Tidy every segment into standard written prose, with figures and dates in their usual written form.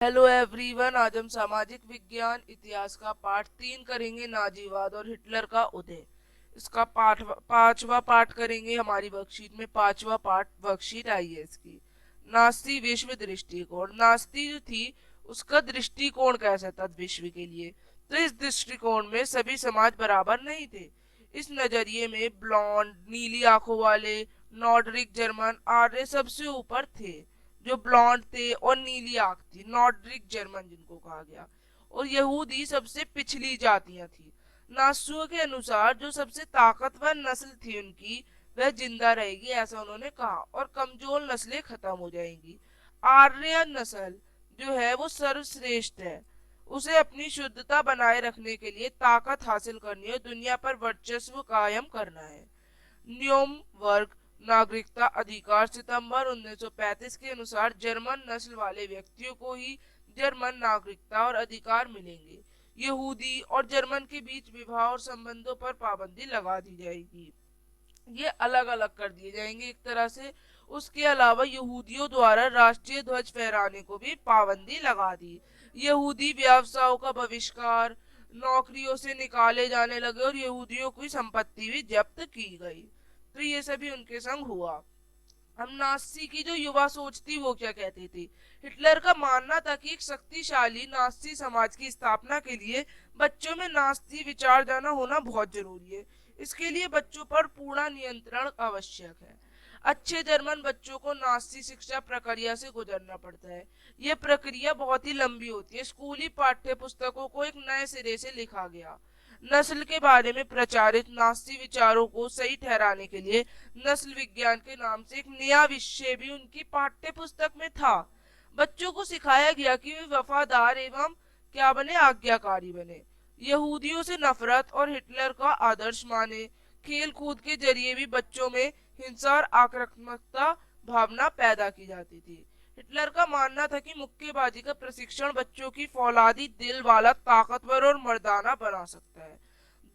Hello everyone, आज हम सामाजिक विज्ञान इतिहास का पाठ 3 करेंगे, नाजीवाद और हिटलर का उदय। इसका पांचवा पाठ करेंगे। हमारी वर्कशीट में पांचवा पाठ वर्कशीट आई है इसकी। नास्ती विश्व दृष्टिकोण। नास्ती जो थी उसका दृष्टिकोण कैसा था विश्व के लिए। तो इस दृष्टिकोण में सभी समाज बराबर नहीं थे। इस नजरिए में ब्लॉन्ड नीली आंखों वाले नॉर्डरिक जर्मन आर्य सबसे ऊपर थे। जो ब्लॉन्ड थे और नीली आंख थी, नॉर्डरिक जर्मन जिनको कहा गया। और यहूदी सबसे पिछली जातियां थी। नास्तियों के अनुसार जो सबसे ताकतवर नस्ल थी उनकी, वह जिंदा रहेगी ऐसा उन्होंने कहा, और कमजोर नस्लें खत्म हो जाएंगी। आर्य नस्ल जो है वो सर्वश्रेष्ठ है। उसे अपनी शुद्धता बनाए रखने के लिए ताकत हासिल करनी है, दुनिया पर वर्चस्व कायम करना है। न्योम वर्ग नागरिकता अधिकार। सितंबर 1935 के अनुसार जर्मन नस्ल वाले व्यक्तियों को ही जर्मन नागरिकता और अधिकार मिलेंगे। यहूदी और जर्मन के बीच विवाह और संबंधों पर पाबंदी लगा दी जाएगी। ये अलग अलग कर दिए जाएंगे एक तरह से। उसके अलावा यहूदियों द्वारा राष्ट्रीय ध्वज फहराने को भी पाबंदी लगा दी। यहूदी व्यवसायों का बहिष्कार, नौकरियों से निकाले जाने लगे और यहूदियों की संपत्ति भी जब्त की गई। तो ये सभी उनके संग हुआ। हम नास्ती की जो युवा सोच थी वो क्या कहती थी। हिटलर का मानना था कि एक शक्तिशाली नास्ती समाज की स्थापना के लिए बच्चों में नास्ती विचार जाना होना बहुत जरूरी है। इसके लिए बच्चों पर पूर्ण नियंत्रण आवश्यक है। अच्छे जर्मन बच्चों को नास्ती शिक्षा प्रक्रिया से गुजरना पड़ता है। यह प्रक्रिया बहुत ही लंबी होती है। स्कूली पाठ्य पुस्तकों को एक नए सिरे से लिखा गया। नस्ल के बारे में प्रचारित नास्ती विचारों को सही ठहराने के लिए नस्ल विज्ञान के नाम से एक नया विषय भी उनकी पाठ्य पुस्तक में था। बच्चों को सिखाया गया कि वे वफादार एवं क्या बने, आज्ञाकारी बने, यहूदियों से नफरत और हिटलर का आदर्श माने। खेल कूद के जरिए भी बच्चों में हिंसा और आक्रामकता भावना पैदा की जाती थी। हिटलर का मानना था कि मुक्केबाजी का प्रशिक्षण बच्चों की फौलादी दिल वाला, ताकतवर और मर्दाना बना सकता है।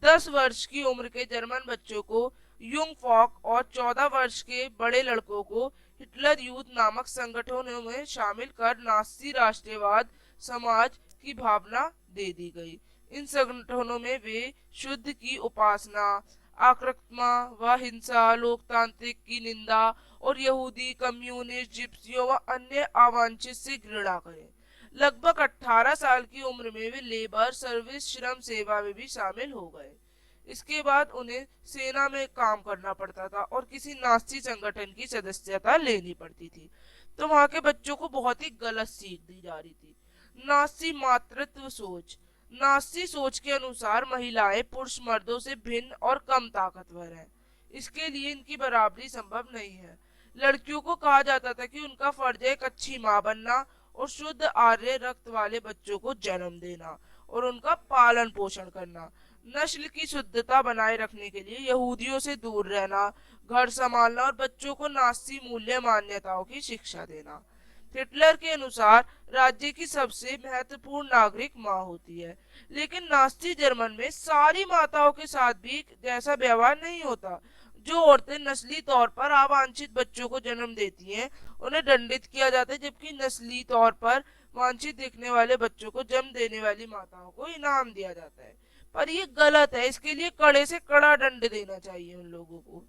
10 वर्ष की उम्र के जर्मन बच्चों को युंग फॉक और 14 वर्ष के बड़े लड़कों को हिटलर यूथ नामक संगठनों में शामिल कर नास्ती राष्ट्रवाद समाज की भावना दे दी गई। इन संगठनों में वे शुद्ध की उपासना, आक्रामकता व हिंसा, लोकतांत्रिक की निंदा और यहूदी, कम्युनिस्ट, जिप्सियों व अन्य अवांछित से घृणा करें। लगभग 18 साल की उम्र में वे लेबर सर्विस श्रम सेवा में भी शामिल हो गए। इसके बाद उन्हें सेना में काम करना पड़ता था और किसी नास्ती संगठन की सदस्यता लेनी पड़ती थी। तो वहां के बच्चों को बहुत ही गलत सीख दी जा रही थी। नास्ती मातृत्व सोच। नास्ती सोच के अनुसार महिलाएं पुरुष मर्दों से भिन्न और कम ताकतवर हैं। इसके लिए इनकी बराबरी संभव नहीं है। लड़कियों को कहा जाता था कि उनका फर्ज है एक अच्छी माँ बनना और शुद्ध आर्य रक्त वाले बच्चों को जन्म देना और उनका पालन पोषण करना। नस्ल की शुद्धता बनाए रखने के लिए यहूदियों से दूर रहना, घर संभालना और बच्चों को नास्ती मूल्य मान्यताओं की शिक्षा देना। हिटलर के अनुसार राज्य की सबसे महत्वपूर्ण नागरिक माँ होती है। लेकिन नास्ती जर्मन में सारी माताओं के साथ भी जैसा व्यवहार नहीं होता। जो औरतें नस्ली तौर पर अवांछित बच्चों को जन्म देती हैं उन्हें दंडित किया जाता है, जबकि नस्ली तौर पर वांछित दिखने वाले बच्चों को जन्म देने वाली माताओं को इनाम दिया जाता है। पर ये गलत है। इसके लिए कड़े से कड़ा दंड देना चाहिए उन लोगों को।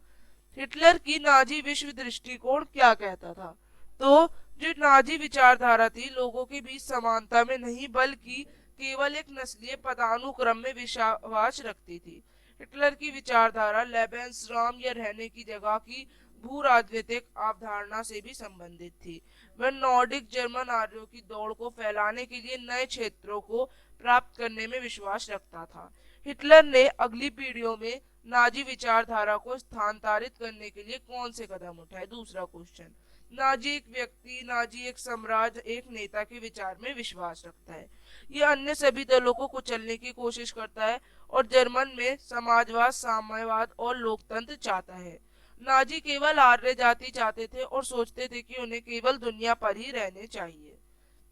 हिटलर की नाजी विश्व दृष्टिकोण क्या कहता था। तो जो नाजी विचारधारा थी लोगों के बीच समानता में नहीं बल्कि केवल एक नस्लीय पदानुक्रम में विश्वास रखती थी। हिटलर की विचारधारा लेबेंसराम या रहने की जगह की भू राजनीतिक अवधारणा से भी संबंधित थी। वह नॉर्डिक जर्मन आर्यों की दौड़ को फैलाने के लिए नए क्षेत्रों को प्राप्त करने में विश्वास रखता था। हिटलर ने अगली पीढ़ियों में नाजी विचारधारा को स्थानांतरित करने के लिए कौन से कदम उठाए। दूसरा क्वेश्चन, नाजी एक व्यक्ति, नाजी एक साम्राज्य, एक नेता के विचार में विश्वास रखता है। यह अन्य सभी दलों को कुचलने की कोशिश करता है और जर्मन में समाजवाद, साम्यवाद और लोकतंत्र चाहता है। नाजी केवल आर्य जाति चाहते थे और सोचते थे कि उन्हें केवल दुनिया पर ही रहने चाहिए।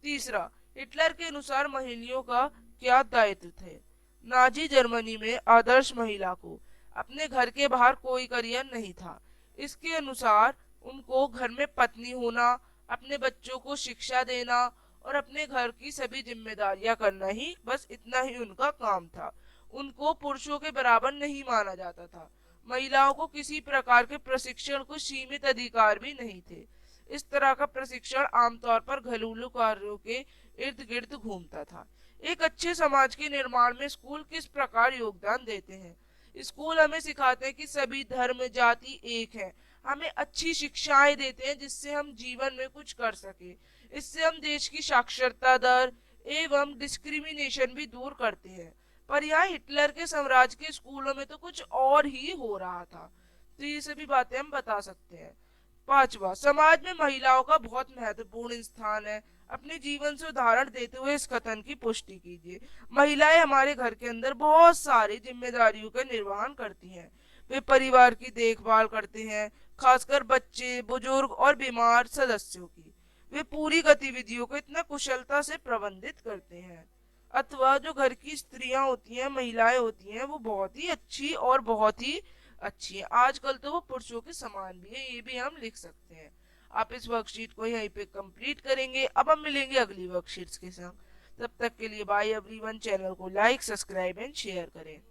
तीसरा, हिटलर के अनुसार महिलाओं का क्या दायित्व थे। नाजी जर्मनी में आदर्श महिला को अपने घर के बाहर कोई करियर नहीं था। इसके अनुसार उनको घर में पत्नी होना, अपने बच्चों को शिक्षा देना और अपने घर की सभी जिम्मेदारियां करना ही, बस इतना ही उनका काम था। उनको पुरुषों के बराबर नहीं माना जाता था। महिलाओं को किसी प्रकार के प्रशिक्षण को सीमित अधिकार भी नहीं थे। इस तरह का प्रशिक्षण आमतौर पर घरेलू कार्यों के इर्द गिर्द घूमता था। एक अच्छे समाज के निर्माण में स्कूल किस प्रकार योगदान देते हैं? स्कूल हमें सिखाते हैं कि सभी धर्म जाति एक है। हमें अच्छी शिक्षाएं देते हैं जिससे हम जीवन में कुछ कर सके। इससे हम देश की साक्षरता दर एवं डिस्क्रिमिनेशन भी दूर करते हैं। पर यहाँ हिटलर के साम्राज्य के स्कूलों में तो कुछ और ही हो रहा था। तो ये सभी बातें हम बता सकते हैं। पांचवा, समाज में महिलाओं का बहुत महत्वपूर्ण स्थान है। अपने जीवन से उदाहरण देते हुए इस कथन की पुष्टि कीजिए। महिलाएं हमारे घर के अंदर बहुत सारी जिम्मेदारियों का निर्वहन करती हैं। वे परिवार की देखभाल करते हैं, खासकर बच्चे, बुजुर्ग और बीमार सदस्यों की। वे पूरी गतिविधियों को इतना कुशलता से प्रबंधित करते हैं। अथवा जो घर की स्त्रियां होती हैं, महिलाएं होती हैं, वो बहुत ही अच्छी और बहुत ही अच्छी है। आजकल तो वो पुरुषों के समान भी है, ये भी हम लिख सकते हैं। आप इस वर्कशीट को यहीं पे कंप्लीट करेंगे। अब हम मिलेंगे अगली वर्कशीट्स के साथ। तब तक के लिए बाय एवरीवन। चैनल को लाइक, सब्सक्राइब एंड शेयर करें।